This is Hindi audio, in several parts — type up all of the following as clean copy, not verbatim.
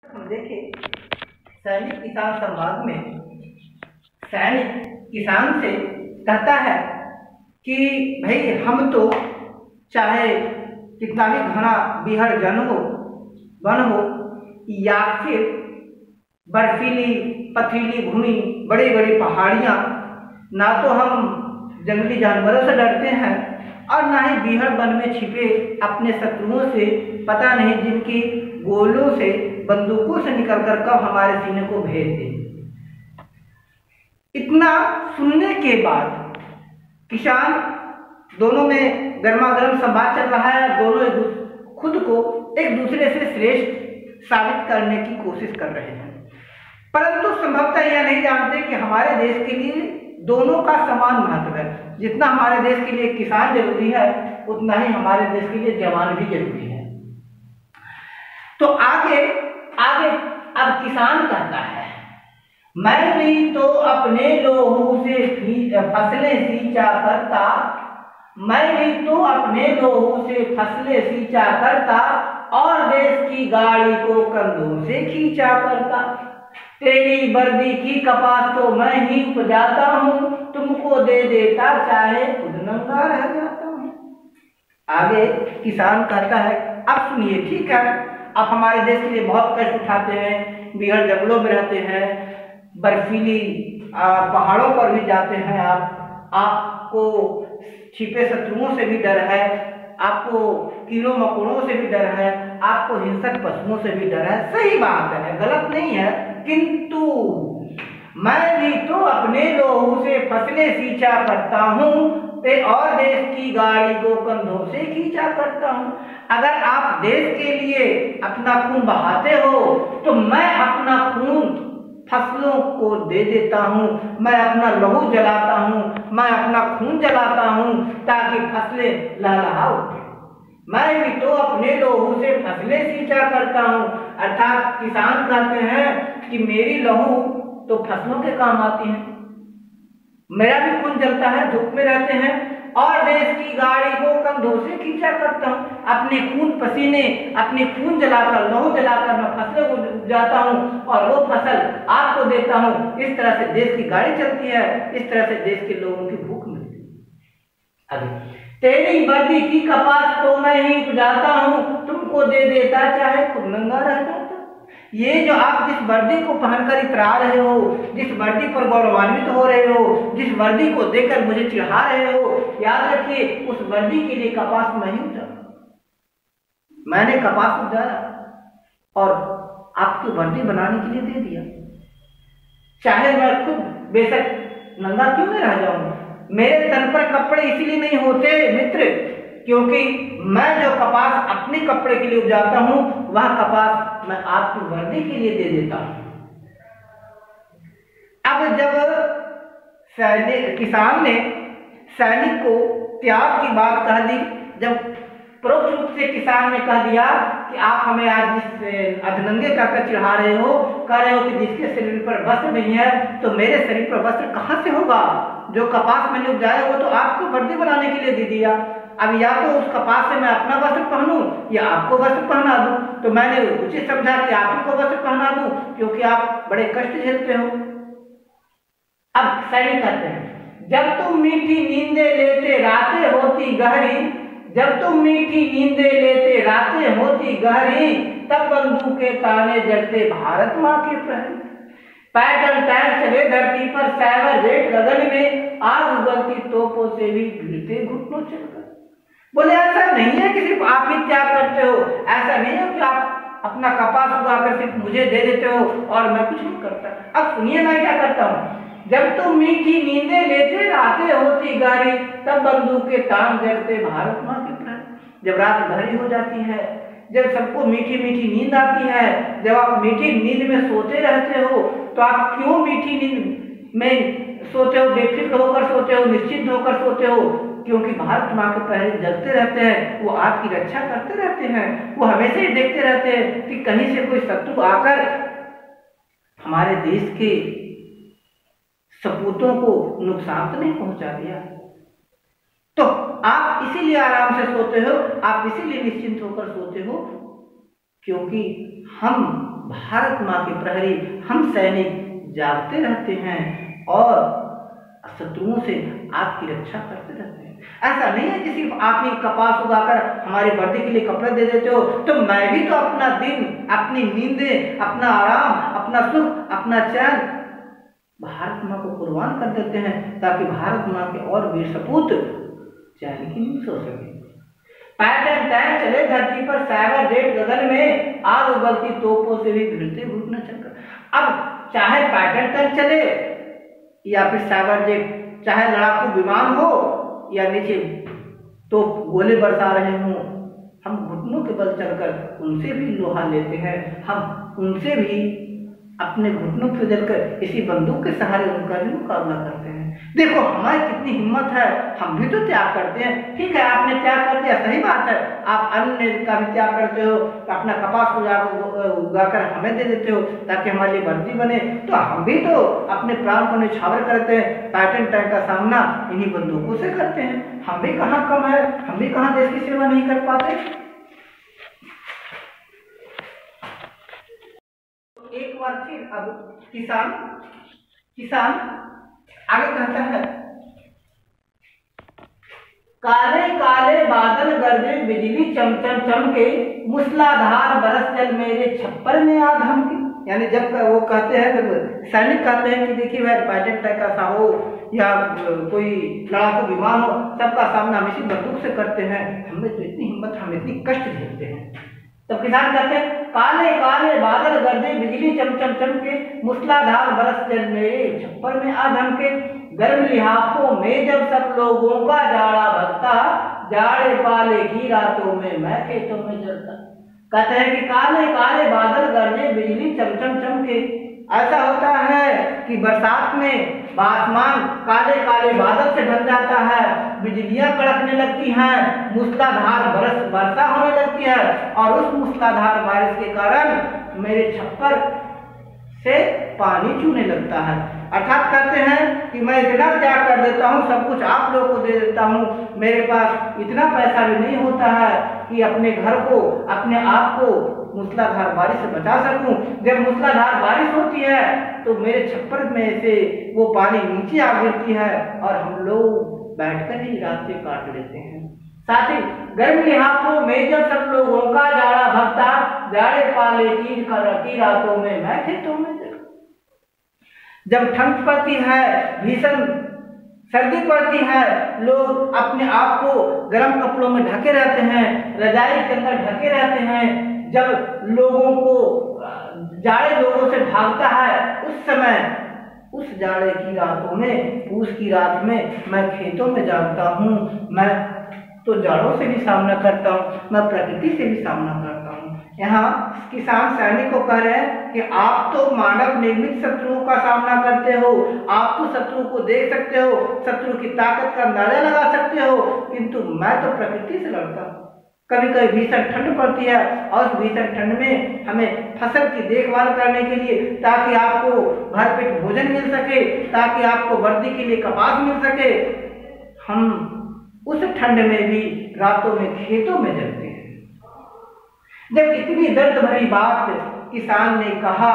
हम देखें सैनिक किसान संवाद में सैनिक किसान से कहता है कि भाई हम तो चाहे कितना भी घना बीहड़ वन हो या फिर बर्फीली पथरीली भूमि, बड़ी बड़ी पहाड़ियाँ, ना तो हम जंगली जानवरों से डरते हैं और ना ही बीहड़ वन में छिपे अपने शत्रुओं से, पता नहीं जिनकी गोलों से बंदूकों से निकलकर कब हमारे सीने को भेज दे। इतना सुनने के बाद किसान, दोनों में गर्मा गर्म संवाद चल रहा है, दोनों खुद को एक दूसरे से श्रेष्ठ साबित करने की कोशिश कर रहे हैं, परंतु संभवतः यह नहीं जानते कि हमारे देश के लिए दोनों का समान महत्व है। जितना हमारे देश के लिए किसान जरूरी है, उतना ही हमारे देश के लिए जवान भी जरूरी है। तो आगे अब किसान कहता है, मैं भी तो अपने लोहू से फसलें सींचा करता, मैं भी तो अपने लोहू से फसलें सींचा करता और देश की गाड़ी को कंधों से खींचा करता। तेरी वर्दी की कपास तो मैं ही उपजाता हूँ, तुमको दे देता चाहे खुद नंगा रह जाता हूँ। आगे किसान कहता है, अब सुनिए, ठीक है, आप हमारे देश के लिए बहुत कष्ट उठाते हैं, बीहड़ जंगलों में रहते हैं, बर्फीली पहाड़ों पर भी जाते हैं, आपको छिपे शत्रुओं से भी डर है, आपको कीड़ों मकोड़ों से भी डर है, आपको हिंसक पशुओं से भी डर है। सही बात है, गलत नहीं है, किंतु मैं भी तो अपने लोहू से फसलें सींचा करता हूँ और देश की गाड़ी को कंधों से खींचा करता हूँ। अगर आप देश के लिए अपना खून बहाते हो तो मैं अपना खून फसलों को दे देता हूँ, मैं अपना लहू जलाता हूँ, मैं अपना खून जलाता हूँ ताकि फसलें लहलहा उठे। मैं भी तो अपने लोहू से फसलें सींचा करता हूँ। अर्थात किसान कहते हैं कि मेरी लहू तो फसलों के काम आती है, मेरा भी खून जलता है, धूप में रहते हैं, और देश की गाड़ी को कंधों से खींचा करता हूँ। अपने खून पसीने, अपने खून जलाकर, लहू जलाकर मैं फसलों को जाता हूँ और वो फसल आपको देता हूँ। इस तरह से देश की गाड़ी चलती है, इस तरह से देश के लोगों की भूख मिलती है। अभी तेरी वर्दी की कपास तो मैं ही उपजाता हूँ, तुमको दे देता चाहे खुद नंगा रह जाता। ये जो आप जिस वर्दी को पहनकर इतरा रहे हो, जिस वर्दी पर गौरवान्वित हो रहे हो, जिस वर्दी को देखकर मुझे चिढ़ा रहे हो, याद रखिए उस वर्दी के लिए कपास मैं ही उपजाता, मैंने कपास उपजाया और आपकी वर्दी बनाने के लिए दे दिया। चाहे मैं खुद बेशक नंगा क्यों नहीं रह जाऊं, मेरे तन पर कपड़े इसीलिए नहीं होते मित्र, क्योंकि मैं जो कपास अपने कपड़े के लिए उपजाता हूं, वह कपास मैं आपकी वर्दी के लिए दे देता हूं। अब जब किसान ने सैनिक को त्याग की बात कह दी, जब परोक्ष रूप से किसान ने कह दिया कि आप हमें आज जिस अधनंगे कहकर चिढ़ा रहे हो, कह रहे हो कि जिसके शरीर पर वस्त्र नहीं है, तो मेरे शरीर पर वस्त्र कहां से होगा? जो कपास मैंने उपजाया वो तो आपको वर्दी बनाने के लिए दे दिया। अब या तो उस कपास से मैं अपना वस्त्र पहनूं या आपको वस्त्र पहना दूं, तो मैंने उचित समझा कि आप ही को वस्त्र पहना दूं, क्योंकि आप बड़े कष्ट झेलते हो। अब सैनिक कहते हैं, जब तुम मीठी नींदें लेते रातें होती गहरी, जब तुम मीठी नींदें लेते रातें होती गहरी, तब बंदूकें ताने जड़ते भारत माँ के प्रहरी। पैदल टैंक चले धरती पर साइबर रेट गगन में, आग उगलती तोपों से भी गिरते घुटनों चलकर। बोले ऐसा नहीं है कि सिर्फ आप ही त्याग करते हो, ऐसा नहीं है कि आप अपना कपास उगाकर सिर्फ मुझे दे देते हो और मैं कुछ नहीं करता। अब सुनिए मैं क्या करता हूँ, जब तुम मीठी नींदें लेते रातें होती गहरी, तब बंदूकें तान जड़ते भारत माँ के प्रहरी। जब रात गहरी हो जाती है, जब सबको मीठी मीठी नींद आती है, जब आप मीठी नींद में सोते रहते हो, तो आप क्यों मीठी नींद में सोते हो? बेफिक्र होकर सोते हो, निश्चिंत होकर सोते हो, क्योंकि भारत माँ के प्रहरी जगते रहते हैं, वो आपकी रक्षा करते रहते हैं, वो हमेशा ही देखते रहते हैं कि कहीं से कोई शत्रु आकर हमारे देश के सपूतों को नुकसान तो नहीं पहुंचा दिया। तो आप इसीलिए आराम से सोते हो, आप इसीलिए निश्चिंत होकर सोते हो, क्योंकि हम भारत माँ के प्रहरी हम सैनिक जागते रहते हैं और शत्रुओं से आपकी रक्षा करते रहते हैं। ऐसा नहीं है कि सिर्फ आप ही कपास उगाकर हमारी वर्दी के लिए कपड़े दे देते हो, तो मैं भी तो अपना दिन, अपनी नींदें, अपना आराम, अपना सुख, अपना चैन भारत माँ को कुर्बान कर देते हैं, ताकि भारत माँ के और वीर सपूत चैन की नींद सो सके। पैटर्न टैंक चले धरती पर, साइबर जेट गगन में, आग उगलती तोपों से भी भिड़ते भूत न चलकर। अब चाहे पैटर्न टैंक चले या फिर साइबर जेट, चाहे लड़ाकू विमान हो या नीचे तो गोले बरसा रहे हों, हम घुटनों के बल चलकर उनसे भी लोहा लेते हैं। हम उनसे भी अपने घुटनों पर जलकर इसी बंदूक के सहारे उनका भी मुकाबला करते हैं। देखो हमारी कितनी हिम्मत है, हम भी तो त्याग करते हैं। ठीक है, आपने त्याग कर दिया, सही बात है, आप अन्य का भी त्याग करते हो, अपना कपास उगाकर हमें दे देते हो ताकि हमारे लिए वर्दी बने, तो हम भी तो अपने प्राण को न्यौछावर करते हैं। पैटर्न टैंक का सामना इन्हीं बंदूकों से करते हैं। हम भी कहाँ कम है, हम भी कहाँ देश की सेवा नहीं कर पाते। एक बार फिर अब किसान आगे कहता है, काले काले बादल गरजे, बिजली चमचम चमके, मूसलाधार बरस जल मेरे छप्पर में आ धमके। यानी जब वो कहते हैं, जब सैनिक कहते हैं कि देखिए भाई पैटर्न टैंक का हो या कोई लड़ाकू विमान हो, सबका सामना हम इसी बंदूक से करते हैं, हमें तो इतनी हिम्मत, हम इतनी कष्ट झेलते हैं। तब किसान कहते हैं, काले काले बादल गरजे, बिजली चमचम चमके, मूसलाधार बरस जल मेरे छप्पर में आ धमके, गर्म लिहाफों में जब सब लोगों का जाड़ा भगता, जाड़े पाले की रातों में मैं खेतों में जलता। कहते हैं कि काले काले बादल गरजे, बिजली चमचम चमके। ऐसा होता है कि बरसात में आसमान काले काले बादल से ढक जाता है, बिजलियां कड़कने लगती हैं, मूसलाधार वर्षा होने लगती है, और उस मूसलाधार बारिश के कारण मेरे छप्पर से पानी चूने लगता है। अर्थात कहते हैं कि मैं इतना त्याग कर देता हूँ, सब कुछ आप लोगों को दे देता हूँ, मेरे पास इतना पैसा भी नहीं होता है कि अपने घर को, अपने आप को मूसलाधार बारिश से बचा सकूं। जब मूसलाधार बारिश होती है तो मेरे छप्पर में से वो पानी नीचे आ गिरती है और हम लोग बैठकर ही रातें काट लेते हैं। साथ ही गर्म लिहाफों में जब सब लोगों का जाड़ा भगता, जाड़े पाले की रातों में मैं खेतों में जब ठंड पड़ती है, भीषण सर्दी पड़ती है, लोग अपने आप को गर्म कपड़ों में ढके रहते हैं, रजाई के अंदर ढके रहते हैं। जब लोगों को जाड़े लोगों से भागता है, उस समय उस जाड़े की रातों में, पूस की रात में मैं खेतों में जागता हूँ। मैं तो जाड़ों से भी सामना करता हूँ, मैं प्रकृति से भी सामना करता हूँ। यहाँ किसान सैनिक को कह रहे हैं कि आप तो मानव निर्मित शत्रुओं का सामना करते हो, आप तो शत्रु को देख सकते हो, शत्रु की ताकत का अंदाजा लगा सकते हो, किंतु मैं तो प्रकृति से लड़ता हूँ। कभी कभी भीषण ठंड पड़ती है और उस भीषण ठंड में हमें फसल की देखभाल करने के लिए, ताकि आपको भरपेट भोजन मिल सके, ताकि आपको वर्दी के लिए कपास मिल सके, हम उस ठंड में भी रातों में खेतों में जलते हैं। जब इतनी दर्द भरी बात किसान ने कहा,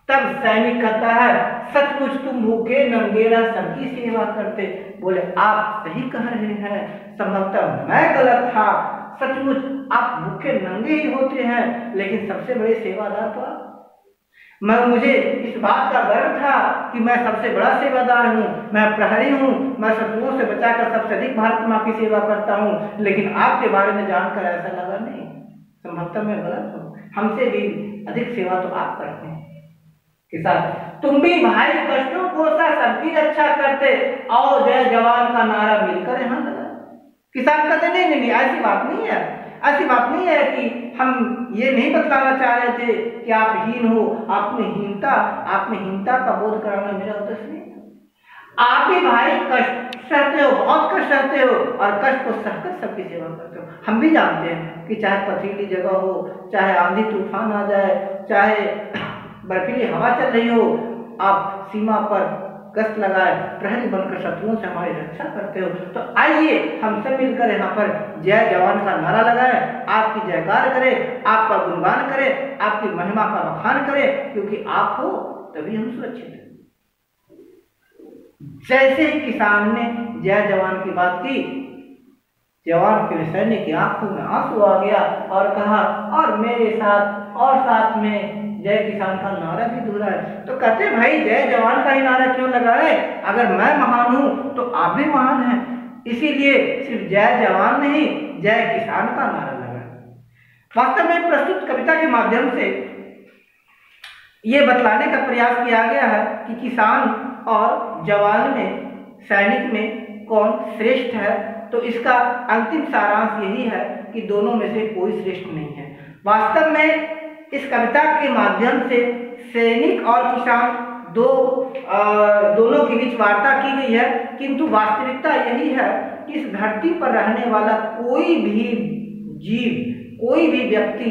तब सैनिक कहता है, सचमुच तुम भूखे नंगेरा सबकी सेवा करते। बोले आप सही कह रहे हैं, संभवतः मैं गलत था, सचमुच आप भूखे नंगे ही होते हैं, लेकिन सबसे बड़े सेवादार तो आप। मुझे इस बात का गर्व था कि मैं सबसे बड़ा सेवादार हूँ, मैं प्रहरी हूँ, मैं शत्रुओं से बचाकर सबसे अधिक भारत माँ की सेवा करता हूँ, लेकिन आपके बारे में जानकर ऐसा लगा नहीं, संभवतः मैं गलत हूँ, हमसे भी अधिक सेवा तो आप करते हैं। किसान, तुम भी भाई कष्टों को सबकी रक्षा करते, और जय जवान का नारा मिलकर यहाँ लगा। किसान कहते नहीं नहीं नहीं, ऐसी बात नहीं है, ऐसी बात नहीं है कि हम ये नहीं बतलाना चाह रहे थे कि आप हीन हो, आप में हीनता का बोध कराना मेरा उद्देश्य नहीं। आप भी भाई कष्ट सहते हो, बहुत कष्ट सहते हो, और कष्ट को सहकर सबकी सेवा करते हो। हम भी जानते हैं कि चाहे पथरीली जगह हो, चाहे आंधी तूफान आ जाए, चाहे बर्फीली हवा चल रही हो, आप सीमा पर गश्त लगाए, प्रहरी बनकर शत्रुओं से हमारी रक्षा करते हो। तो आइए हम सब मिलकर यहाँ पर जय जवान का नारा लगाए, आपकी जयकार करें, आपका गुणगान करें, आपकी महिमा का बखान करें, क्योंकि आप हो तभी हम सुरक्षित हैं। जैसे ही किसान ने जय जवान की बात की, जवान के सैनिक की आंखों में आंसू आ गया और कहा, और मेरे साथ और साथ में जय किसान का नारा भी दोहरा है। तो कहते भाई जय जवान का ही नारा क्यों लगाए? अगर मैं महान हूं तो आप भी महान हैं, इसीलिए सिर्फ जय जवान नहीं जय किसान का नारा लगाए। वास्तव में प्रस्तुत कविता के माध्यम से ये बतलाने का प्रयास किया गया है कि किसान और जवान में, सैनिक में कौन श्रेष्ठ है। तो इसका अंतिम सारांश यही है कि दोनों में से कोई श्रेष्ठ नहीं है। वास्तव में इस कविता के माध्यम से सैनिक और किसान दोनों के बीच वार्ता की गई है, किंतु वास्तविकता यही है कि इस धरती पर रहने वाला कोई भी जीव, कोई भी व्यक्ति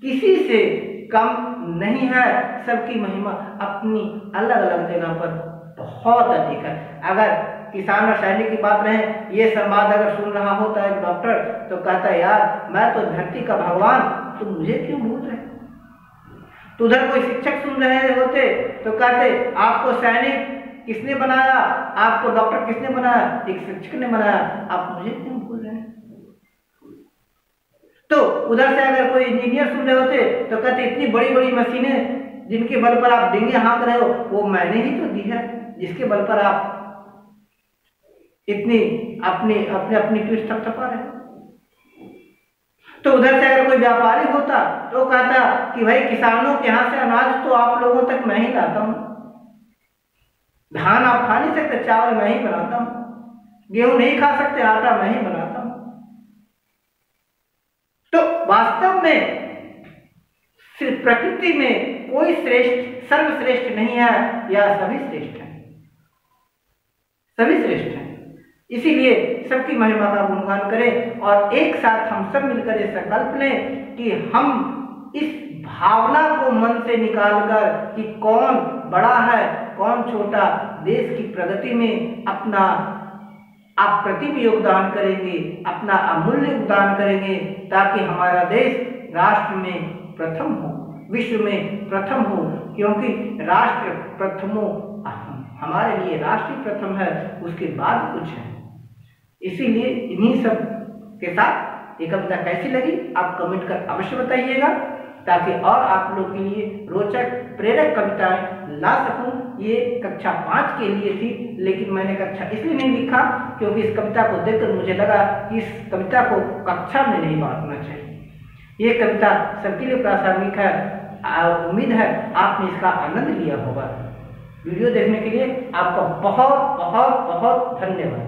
किसी से कम नहीं है। सबकी महिमा अपनी अलग अलग जगह पर बहुत अधिक है। अगर किसान और सैनिक की बात रहे, ये संवाद अगर सुन रहा होता है एक डॉक्टर, तो कहता है यार मैं तो धरती का भगवान, तुम मुझे क्यों भूल रहे? तो उधर कोई शिक्षक सुन रहे होते तो कहते आपको सैनिक किसने बनाया, आपको डॉक्टर किसने बनाया? एक शिक्षक ने बनाया, आप मुझे क्यों भूल रहे हैं? तो उधर से अगर कोई इंजीनियर सुन रहे होते तो कहते इतनी बड़ी बड़ी मशीनें जिनके बल पर आप डिंगे हाँक रहे हो, वो मैंने ही तो दी है, जिसके बल पर आप इतनी अपनी पीठ थपथपा रहे हो। तो उधर से अगर कोई व्यापारी होता तो कहता कि भाई किसानों के यहाँ से अनाज तो आप लोगों तक मैं ही लाता हूँ, धान आप खा नहीं सकते, चावल मैं ही बनाता हूँ, गेहूं नहीं खा सकते, आटा मैं ही बनाता हूँ। तो वास्तव में सिर्फ प्रकृति में कोई श्रेष्ठ, सर्वश्रेष्ठ नहीं है, या सभी श्रेष्ठ हैं, सभी श्रेष्ठ हैं। इसीलिए सबकी महिमा का गुणगान करें और एक साथ हम सब मिलकर ये संकल्प लें कि हम इस भावना को मन से निकालकर कि कौन बड़ा है कौन छोटा, देश की प्रगति में अपना अप्रतिम योगदान करेंगे, अपना अमूल्य योगदान करेंगे, ताकि हमारा देश राष्ट्र में प्रथम हो, विश्व में प्रथम हो। क्योंकि राष्ट्र प्रथमो, हमारे लिए राष्ट्र प्रथम है, उसके बाद कुछ है। इसीलिए इन्हीं सब के साथ ये कविता कैसी लगी आप कमेंट कर अवश्य बताइएगा, ताकि और आप लोग के लिए रोचक प्रेरक कविताएं ला सकूं। ये कक्षा 5 के लिए थी, लेकिन मैंने कक्षा इसलिए नहीं लिखा क्योंकि इस कविता को देखकर मुझे लगा कि इस कविता को कक्षा में नहीं बांटना चाहिए। ये कविता सबके लिए प्रासंगिक है। उम्मीद है आपने इसका आनंद लिया होगा। वीडियो देखने के लिए आपका बहुत बहुत बहुत धन्यवाद।